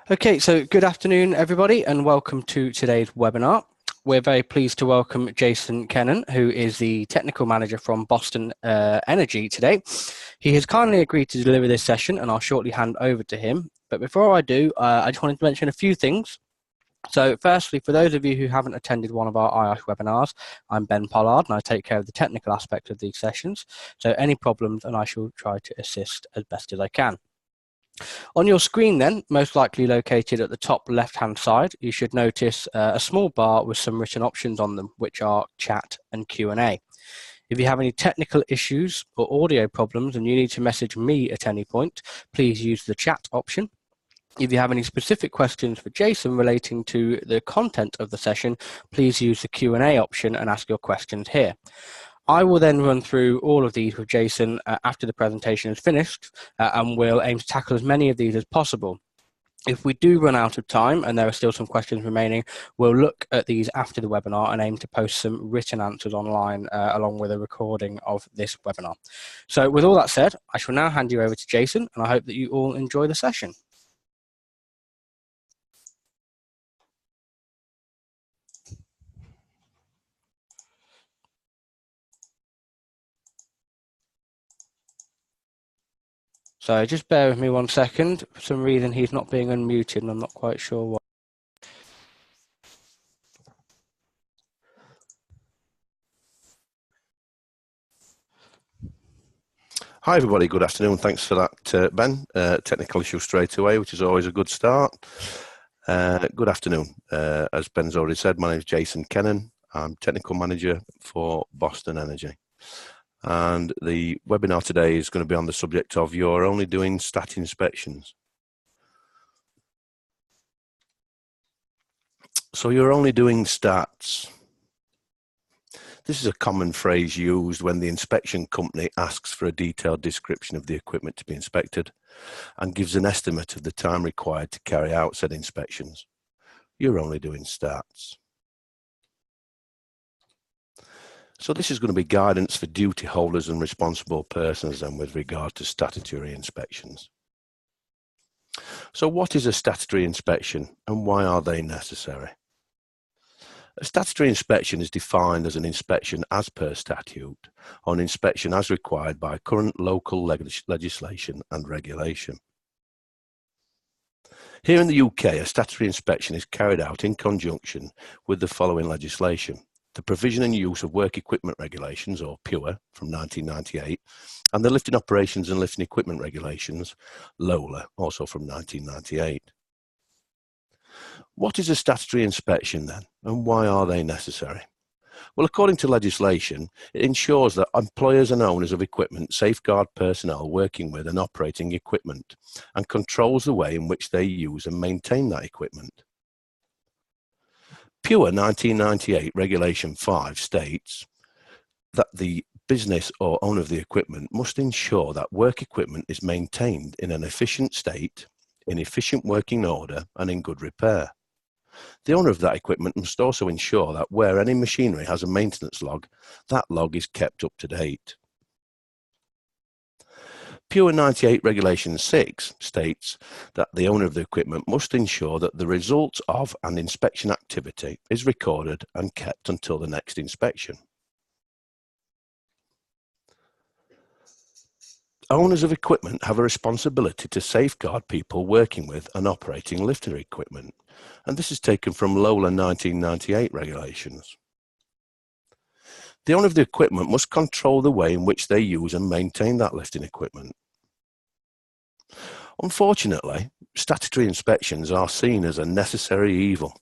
Okay, so good afternoon, everybody, and welcome to today's webinar. We're very pleased to welcome Jason Kennan, who is the technical manager from Boston Energy today. He has kindly agreed to deliver this session, and I'll shortly hand over to him. But before I do, I just wanted to mention a few things. So firstly, for those of you who haven't attended one of our IOSH webinars, I'm Ben Pollard, and I take care of the technical aspect of these sessions. So any problems, and I shall try to assist as best as I can. On your screen then, most likely located at the top left-hand side, you should notice a small bar with some written options on them, which are chat and Q&A. If you have any technical issues or audio problems and you need to message me at any point, please use the chat option. If you have any specific questions for Jason relating to the content of the session, please use the Q&A option and ask your questions here. I will then run through all of these with Jason after the presentation is finished, and we'll aim to tackle as many of these as possible. If we do run out of time and there are still some questions remaining, we'll look at these after the webinar and aim to post some written answers online along with a recording of this webinar. So with all that said, I shall now hand you over to Jason, and I hope that you all enjoy the session. So just bear with me 1 second. For some reason, he's not being unmuted, and I'm not quite sure why. Hi everybody, good afternoon. Thanks for that, Ben. Technical issue straight away, which is always a good start. Good afternoon. As Ben's already said, my name is Jason Kennan. I'm Technical Manager for Boston Energy. And the webinar today is going to be on the subject of you're only doing stat inspections. So you're only doing stats. This is a common phrase used when the inspection company asks for a detailed description of the equipment to be inspected and gives an estimate of the time required to carry out said inspections. You're only doing stats. So this is going to be guidance for duty holders and responsible persons then with regard to statutory inspections. So what is a statutory inspection and why are they necessary? A statutory inspection is defined as an inspection as per statute or an inspection as required by current local legislation and regulation. Here in the UK, a statutory inspection is carried out in conjunction with the following legislation: the Provision and Use of Work Equipment Regulations, or PUR, from 1998, and the Lifting Operations and Lifting Equipment Regulations, LOLA, also from 1998. What is a statutory inspection then, and why are they necessary? Well, according to legislation, it ensures that employers and owners of equipment safeguard personnel working with and operating equipment and controls the way in which they use and maintain that equipment. PUR 1998 Regulation 5 states that the business or owner of the equipment must ensure that work equipment is maintained in an efficient state, in efficient working order, and in good repair. The owner of that equipment must also ensure that where any machinery has a maintenance log, that log is kept up to date. PUR 98 Regulation 6 states that the owner of the equipment must ensure that the result of an inspection activity is recorded and kept until the next inspection. Owners of equipment have a responsibility to safeguard people working with and operating lifting equipment, and this is taken from LOLA 1998 regulations. The owner of the equipment must control the way in which they use and maintain that lifting equipment. Unfortunately, statutory inspections are seen as a necessary evil.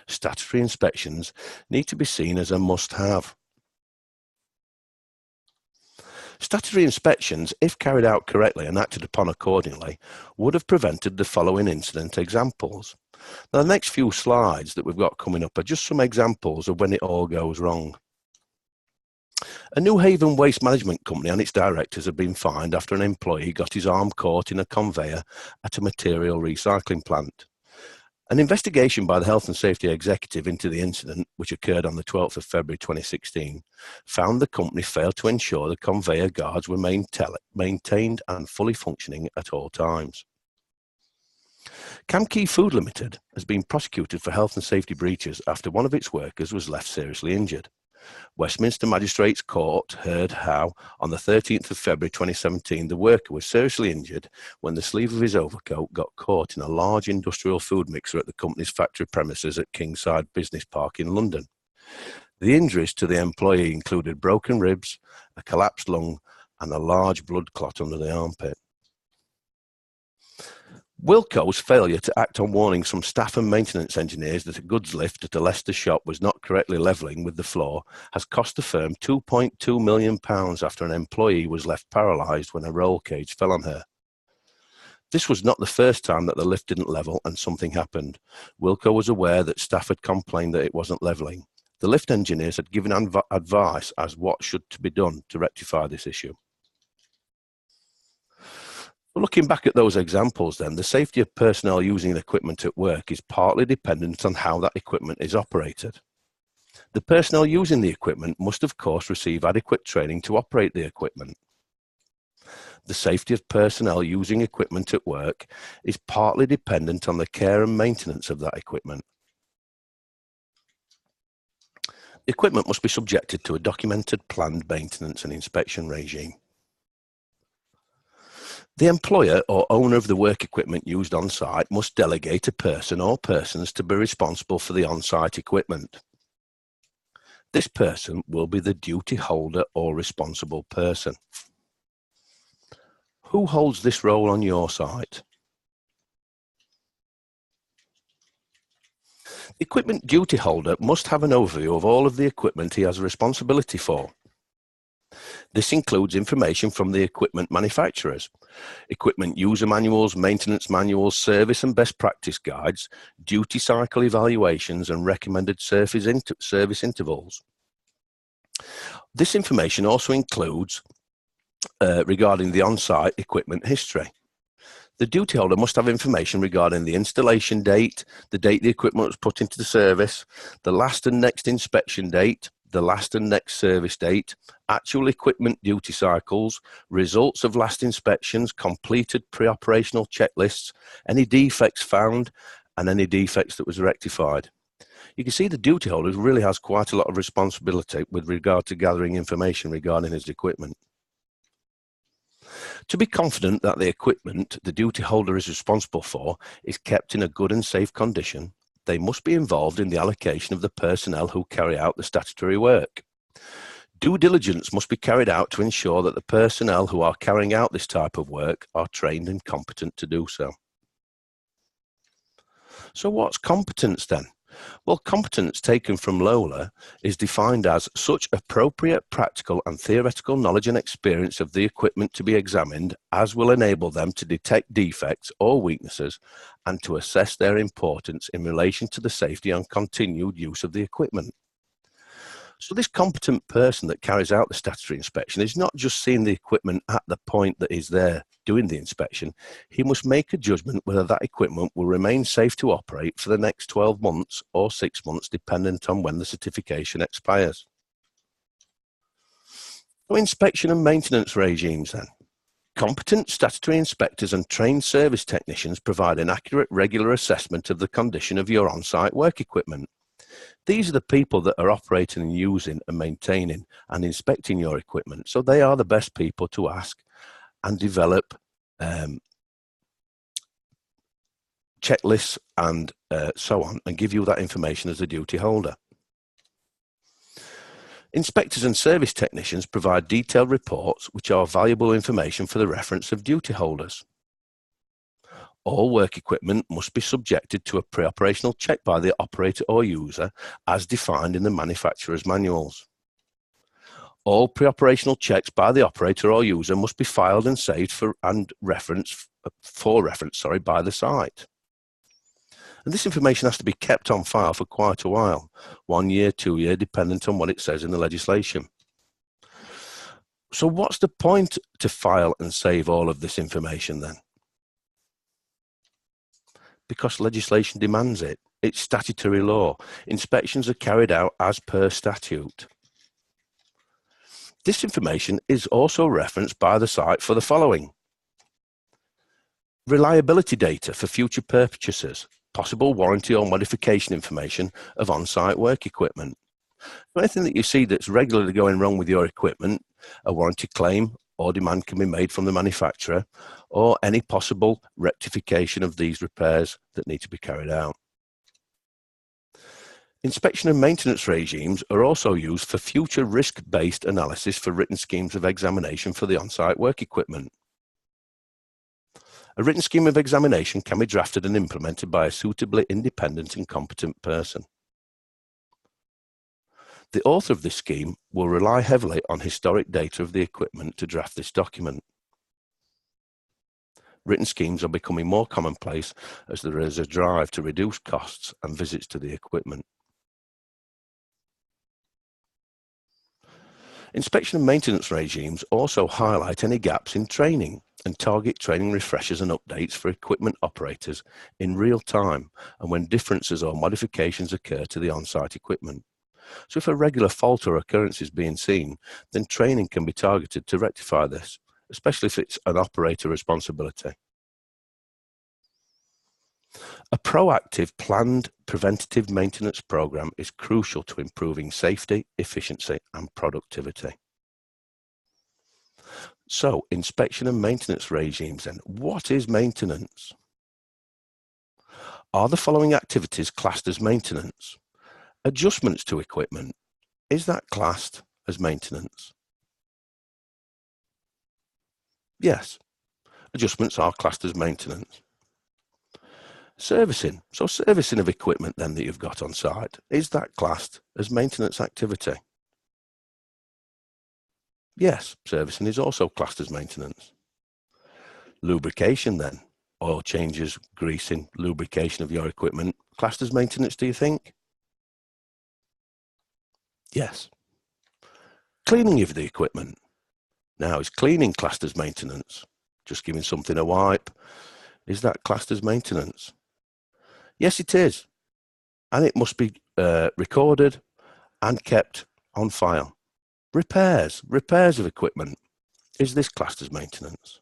Statutory inspections need to be seen as a must-have. Statutory inspections, if carried out correctly and acted upon accordingly, would have prevented the following incident examples. Now, the next few slides that we've got coming up are just some examples of when it all goes wrong. A New Haven waste management company and its directors have been fined after an employee got his arm caught in a conveyor at a material recycling plant. An investigation by the Health and Safety Executive into the incident, which occurred on the 12th of February 2016, found the company failed to ensure the conveyor guards were maintained and fully functioning at all times. Camkey Food Limited has been prosecuted for health and safety breaches after one of its workers was left seriously injured. Westminster Magistrates Court heard how, on the 13th of February 2017, the worker was seriously injured when the sleeve of his overcoat got caught in a large industrial food mixer at the company's factory premises at Kingside Business Park in London. The injuries to the employee included broken ribs, a collapsed lung, and a large blood clot under the armpit. Wilko's failure to act on warnings from staff and maintenance engineers that a goods lift at a Leicester shop was not correctly levelling with the floor has cost the firm £2.2 million after an employee was left paralysed when a roll cage fell on her. This was not the first time that the lift didn't level and something happened. Wilko was aware that staff had complained that it wasn't levelling. The lift engineers had given advice as what should be done to rectify this issue. Looking back at those examples then, the safety of personnel using equipment at work is partly dependent on how that equipment is operated. The personnel using the equipment must of course receive adequate training to operate the equipment. The safety of personnel using equipment at work is partly dependent on the care and maintenance of that equipment. The equipment must be subjected to a documented planned maintenance and inspection regime. The employer or owner of the work equipment used on site must delegate a person or persons to be responsible for the on-site equipment. This person will be the duty holder or responsible person. Who holds this role on your site? The equipment duty holder must have an overview of all of the equipment he has a responsibility for. This includes information from the equipment manufacturers, equipment user manuals, maintenance manuals, service and best practice guides, duty cycle evaluations, and recommended service intervals. This information also includes regarding the on-site equipment history. The duty holder must have information regarding the installation date, the date the equipment was put into the service, the last and next inspection date, the last and next service date, actual equipment duty cycles, results of last inspections, completed pre-operational checklists, any defects found, and any defects that was rectified. You can see the duty holder really has quite a lot of responsibility with regard to gathering information regarding his equipment. To be confident that the equipment the duty holder is responsible for is kept in a good and safe condition, they must be involved in the allocation of the personnel who carry out the statutory work. Due diligence must be carried out to ensure that the personnel who are carrying out this type of work are trained and competent to do so. So what's competence then? Well, competence taken from Lola is defined as such appropriate practical and theoretical knowledge and experience of the equipment to be examined as will enable them to detect defects or weaknesses and to assess their importance in relation to the safety and continued use of the equipment. So this competent person that carries out the statutory inspection is not just seeing the equipment at the point that is there doing the inspection. He must make a judgment whether that equipment will remain safe to operate for the next 12 months or 6 months, dependent on when the certification expires. So inspection and maintenance regimes then. Competent statutory inspectors and trained service technicians provide an accurate, regular assessment of the condition of your on-site work equipment. These are the people that are operating and using and maintaining and inspecting your equipment. So they are the best people to ask and develop checklists and so on, and give you that information as a duty holder. Inspectors and service technicians provide detailed reports which are valuable information for the reference of duty holders. All work equipment must be subjected to a pre-operational check by the operator or user as defined in the manufacturer's manuals. All pre-operational checks by the operator or user must be filed and saved for reference by the site. And this information has to be kept on file for quite a while, 1 year, 2 years, dependent on what it says in the legislation. So what's the point to file and save all of this information then? Because legislation demands it. It's statutory law. Inspections are carried out as per statute. This information is also referenced by the site for the following: Reliability data for future purchasers, possible warranty or modification information of on-site work equipment. Anything that you see that's regularly going wrong with your equipment, a warranty claim or demand can be made from the manufacturer, or any possible rectification of these repairs that need to be carried out. Inspection and maintenance regimes are also used for future risk-based analysis for written schemes of examination for the on-site work equipment. A written scheme of examination can be drafted and implemented by a suitably independent and competent person. The author of this scheme will rely heavily on historic data of the equipment to draft this document. Written schemes are becoming more commonplace as there is a drive to reduce costs and visits to the equipment. Inspection and maintenance regimes also highlight any gaps in training and target training refreshers and updates for equipment operators in real time and when differences or modifications occur to the on-site equipment. So if a regular fault or occurrence is being seen, then training can be targeted to rectify this, especially if it's an operator responsibility. A proactive, planned preventative maintenance program is crucial to improving safety, efficiency, and productivity. So, inspection and maintenance regimes then. What is maintenance? Are the following activities classed as maintenance? Adjustments to equipment, is that classed as maintenance? Yes, adjustments are classed as maintenance. Servicing, so servicing of equipment then that you've got on site, is that classed as maintenance activity? Yes, servicing is also classed as maintenance. Lubrication then, oil changes, greasing, lubrication of your equipment, classed as maintenance, do you think? Yes. Cleaning of the equipment. Now, is cleaning classed as maintenance? Just giving something a wipe, is that classed as maintenance? Yes, it is. And it must be recorded and kept on file. Repairs of equipment. Is this classed as maintenance?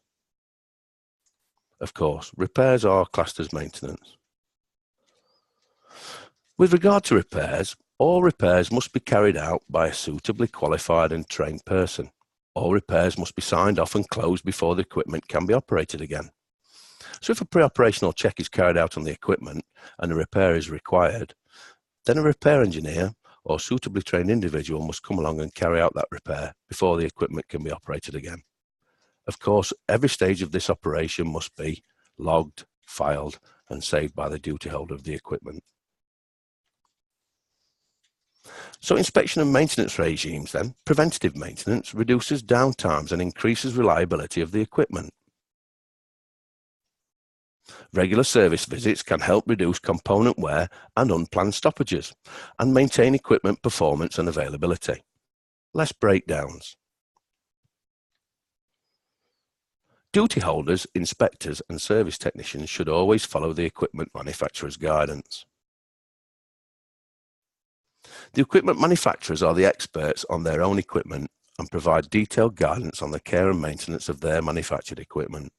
Of course, repairs are classed as maintenance. With regard to repairs, all repairs must be carried out by a suitably qualified and trained person. All repairs must be signed off and closed before the equipment can be operated again. So if a pre-operational check is carried out on the equipment and a repair is required, then a repair engineer or suitably trained individual must come along and carry out that repair before the equipment can be operated again. Of course, every stage of this operation must be logged, filed, and saved by the duty holder of the equipment. So inspection and maintenance regimes then, preventative maintenance reduces downtimes and increases reliability of the equipment. Regular service visits can help reduce component wear and unplanned stoppages and maintain equipment performance and availability. Less breakdowns. Duty holders, inspectors and service technicians should always follow the equipment manufacturer's guidance. The equipment manufacturers are the experts on their own equipment and provide detailed guidance on the care and maintenance of their manufactured equipment.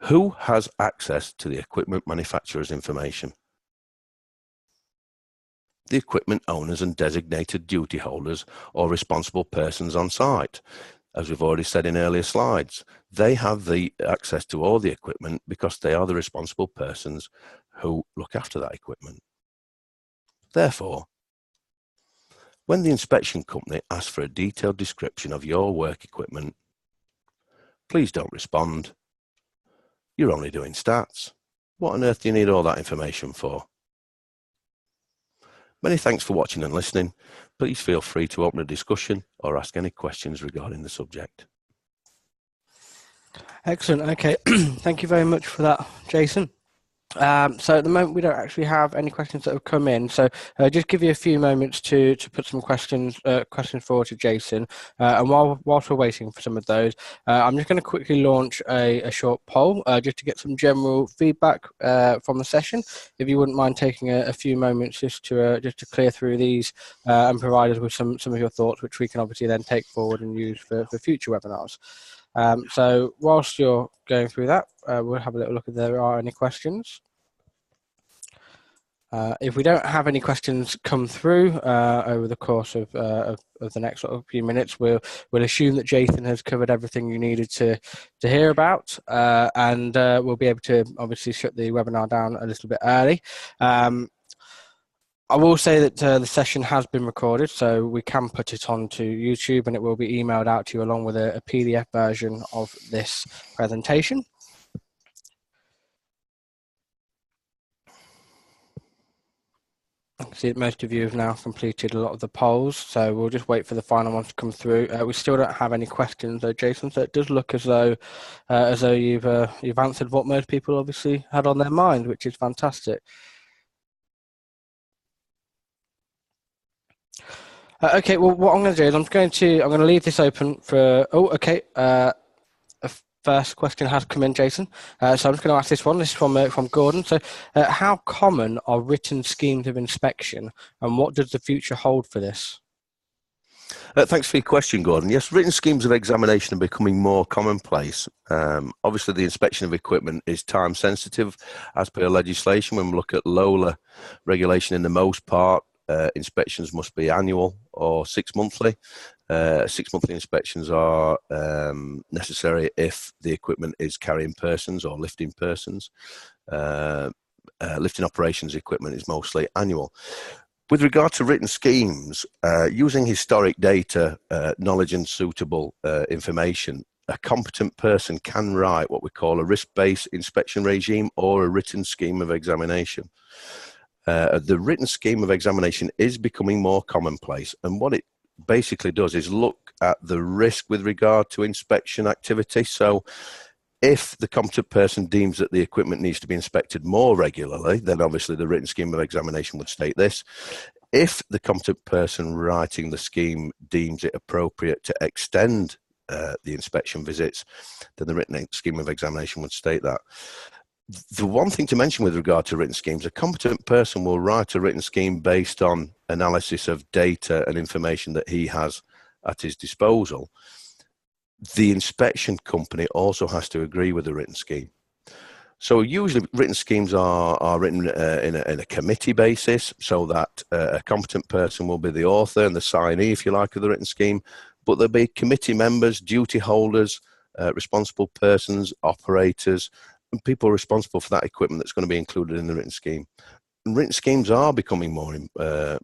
Who has access to the equipment manufacturer's information? The equipment owners and designated duty holders or responsible persons on site. As we've already said in earlier slides, they have the access to all the equipment because they are the responsible persons who look after that equipment. Therefore, when the inspection company asks for a detailed description of your work equipment, please don't respond. You're only doing stats. What on earth do you need all that information for? Many thanks for watching and listening. Please feel free to open a discussion or ask any questions regarding the subject. Excellent. Okay. Thank you very much for that, Jason. So at the moment we don't actually have any questions that have come in, so just give you a few moments to put some questions forward to Jason, and whilst we're waiting for some of those, I'm just going to quickly launch a short poll just to get some general feedback from the session. If you wouldn't mind taking a few moments just to clear through these and provide us with some of your thoughts, which we can obviously then take forward and use for future webinars. So whilst you're going through that, we'll have a little look if there are any questions. If we don't have any questions come through over the course of the next sort of few minutes, we'll assume that Jason has covered everything you needed to hear about, and we'll be able to obviously shut the webinar down a little bit early. I will say that the session has been recorded, so we can put it onto YouTube, and it will be emailed out to you along with a PDF version of this presentation. I can see that most of you have now completed a lot of the polls, so we'll just wait for the final ones to come through. We still don't have any questions though, Jason, so it does look as though you've answered what most people obviously had on their mind, which is fantastic. Okay, well, what I'm going to do is I'm going to leave this open for. Oh, okay. A first question has come in, Jason. So I'm just going to ask this one. This is from Gordon. So, how common are written schemes of inspection, and what does the future hold for this? Thanks for your question, Gordon. Yes, written schemes of examination are becoming more commonplace. Obviously, the inspection of equipment is time sensitive as per legislation. When we look at LOLA regulation, in the most part, inspections must be annual or 6 monthly. 6 monthly inspections are necessary if the equipment is carrying persons or lifting persons. Lifting operations equipment is mostly annual. With regard to written schemes, using historic data, knowledge and suitable information, a competent person can write what we call a risk-based inspection regime or a written scheme of examination. The written scheme of examination is becoming more commonplace, and what it basically does is look at the risk with regard to inspection activity. So if the competent person deems that the equipment needs to be inspected more regularly, then obviously the written scheme of examination would state this. If the competent person writing the scheme deems it appropriate to extend the inspection visits, then the written scheme of examination would state that. The one thing to mention with regard to written schemes, a competent person will write a written scheme based on analysis of data and information that he has at his disposal. The inspection company also has to agree with the written scheme. So usually written schemes are written in a committee basis, so that a competent person will be the author and the signee, if you like, of the written scheme, but there'll be committee members, duty holders, responsible persons, operators, and people responsible for that equipment that's going to be included in the written scheme. And written schemes are becoming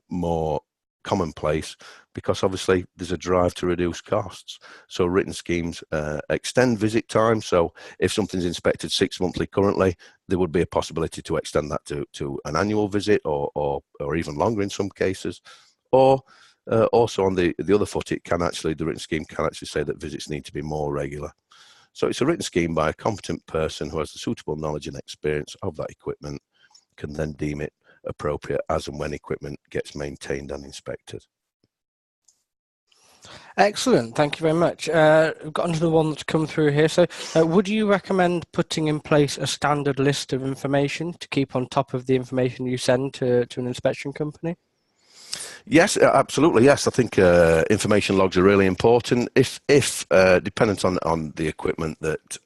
more commonplace because obviously there's a drive to reduce costs. So written schemes extend visit time. So if something's inspected 6 monthly currently, there would be a possibility to extend that to an annual visit or even longer in some cases. Or also on the other foot, the written scheme can actually say that visits need to be more regular. So it's a written scheme by a competent person who has the suitable knowledge and experience of that equipment, can then deem it appropriate as and when equipment gets maintained and inspected. Excellent, thank you very much. We've got another one that's come through here. So would you recommend putting in place a standard list of information to keep on top of the information you send to an inspection company? Yes, absolutely. Yes, I think information logs are really important. If dependent on the equipment that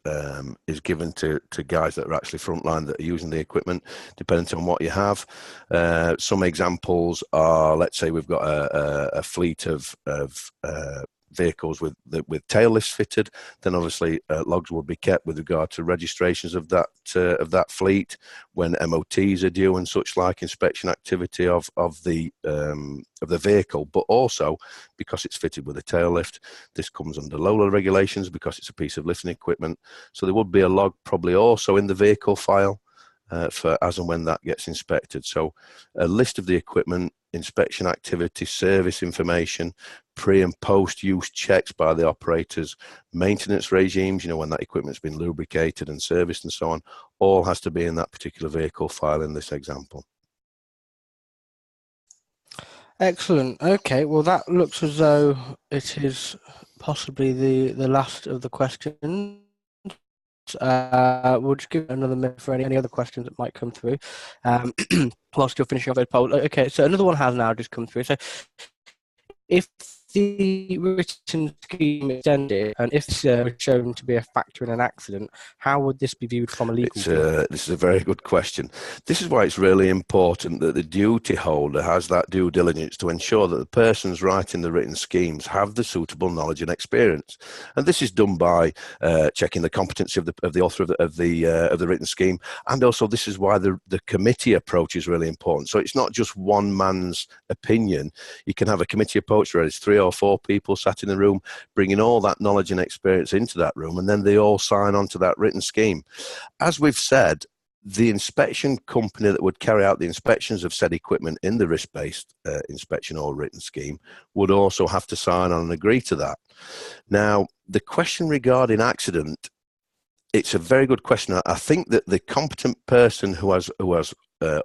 is given to guys that are actually frontline that are using the equipment, dependent on what you have. Some examples are, let's say we've got a fleet of vehicles with tail lifts fitted, then obviously logs will be kept with regard to registrations of that fleet, when MOTs are due and such like, inspection activity of the vehicle. But also because it's fitted with a tail lift, this comes under LOLA regulations because it's a piece of lifting equipment. So there would be a log probably also in the vehicle file for as and when that gets inspected. So a list of the equipment, inspection activity, service information, pre and post use checks by the operators, maintenance regimes, when that equipment's been lubricated and serviced and so on, all has to be in that particular vehicle file in this example. Excellent. Okay, well that looks as though it is possibly the last of the questions. We'll just give it another minute for any other questions that might come through whilst you're finishing off those polls. Okay, so another one has now just come through. So if the written scheme extended, and if this was shown to be a factor in an accident, how would this be viewed from a legal view? This is a very good question. This is why it's really important that the duty holder has that due diligence to ensure that the persons writing the written schemes have the suitable knowledge and experience. And this is done by checking the competency of the author of the written scheme. And also, this is why the committee approach is really important. So it's not just one man's opinion. You can have a committee approach where it's 3 or 4 people sat in the room, bringing all that knowledge and experience into that room, and then they all sign on to that written scheme. As we've said, the inspection company that would carry out the inspections of said equipment in the risk-based inspection or written scheme would also have to sign on and agree to that. Now, the question regarding accident, it's a very good question. I think that the competent person who has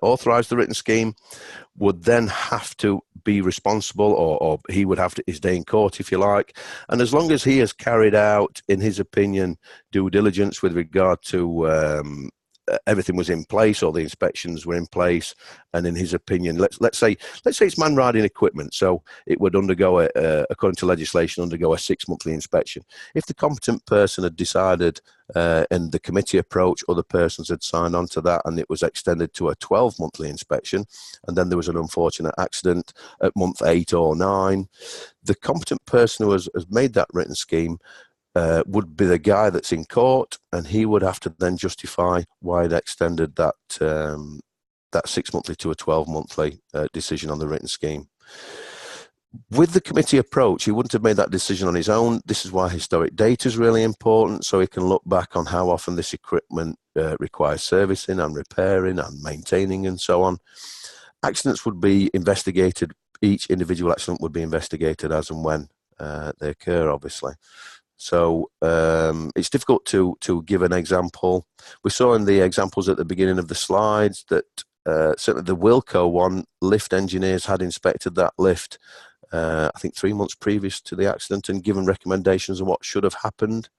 authorised the written scheme would then have to be responsible, or he would have to his day in court, if you like. And as long as he has carried out, in his opinion, due diligence with regard to everything was in place, or the inspections were in place, and in his opinion, let's say it's man riding equipment, so it would undergo according to legislation, undergo a 6-monthly inspection. If the competent person had decided, and the committee approach, other persons had signed on to that, and it was extended to a 12-monthly inspection, and then there was an unfortunate accident at month 8 or 9, the competent person who has made that written scheme would be the guy that's in court, and he would have to then justify why it extended that 6-monthly to a 12-monthly decision on the written scheme. With the committee approach, he wouldn't have made that decision on his own. This is why historic data is really important, so he can look back on how often this equipment requires servicing and repairing and maintaining and so on. Accidents would be investigated. Each individual accident would be investigated as and when they occur, obviously. So it's difficult to give an example. We saw in the examples at the beginning of the slides that certainly the Wilco one, lift engineers had inspected that lift, I think 3 months previous to the accident, and given recommendations on what should have happened.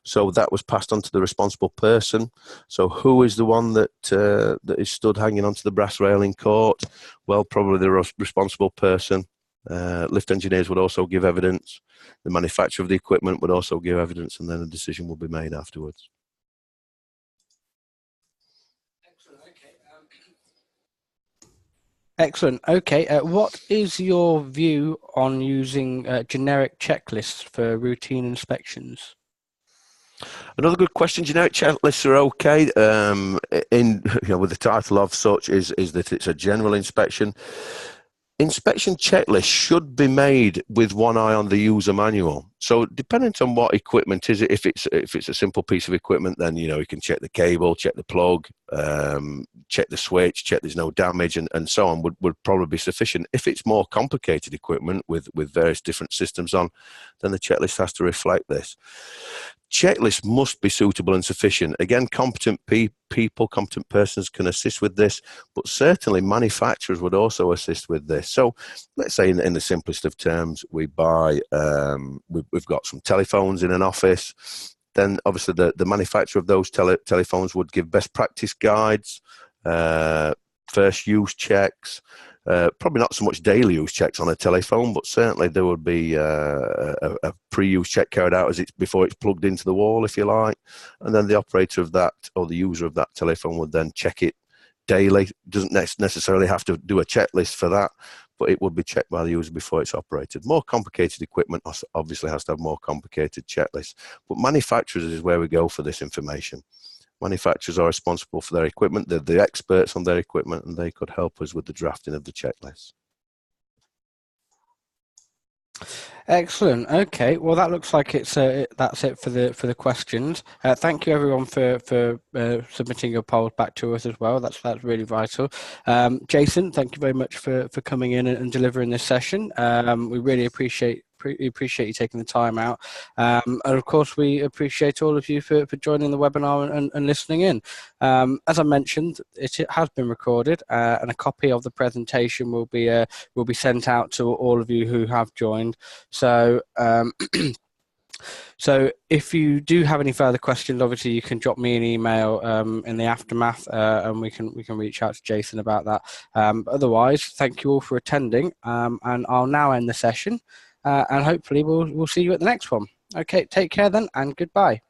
So that was passed on to the responsible person. So who is the one that is stood hanging onto the brass rail in court? Well, probably the responsible person. Lift engineers would also give evidence. The manufacturer of the equipment would also give evidence, and then a decision will be made afterwards. Excellent. Okay. What is your view on using generic checklists for routine inspections? Another good question. Generic checklists are okay. With the title of such is that it's a general inspection. Inspection checklists should be made with one eye on the user manual. So depending on what equipment is it, if it's a simple piece of equipment, then you can check the cable, check the plug, check the switch, check there's no damage, and so on would probably be sufficient. If it's more complicated equipment with various different systems on, then the checklist has to reflect this. Checklists must be suitable and sufficient. Again, competent people, competent persons can assist with this, but certainly manufacturers would also assist with this. So let's say in the simplest of terms, we buy, we've got some telephones in an office. Then obviously the manufacturer of those telephones would give best practice guides, first use checks, probably not so much daily use checks on a telephone, but certainly there would be a pre-use check carried out before it's plugged into the wall, if you like. And then the operator of that, or the user of that telephone, would then check it daily. Doesn't necessarily have to do a checklist for that, but it would be checked by the user before it's operated. More complicated equipment obviously has to have more complicated checklists, but manufacturers is where we go for this information. Manufacturers are responsible for their equipment. They're the experts on their equipment, and they could help us with the drafting of the checklist. Excellent. Okay. Well, that looks like that's it for the questions. Thank you everyone for submitting your polls back to us as well. That's really vital. Jason, thank you very much for coming in and delivering this session. We really appreciate you taking the time out, and of course we appreciate all of you for joining the webinar and listening in. As I mentioned, it has been recorded, and a copy of the presentation will be sent out to all of you who have joined. So so if you do have any further questions, obviously you can drop me an email in the aftermath, and we can reach out to Jason about that. Otherwise, thank you all for attending, and I'll now end the session. and hopefully we'll see you at the next one. Okay, take care then, and goodbye.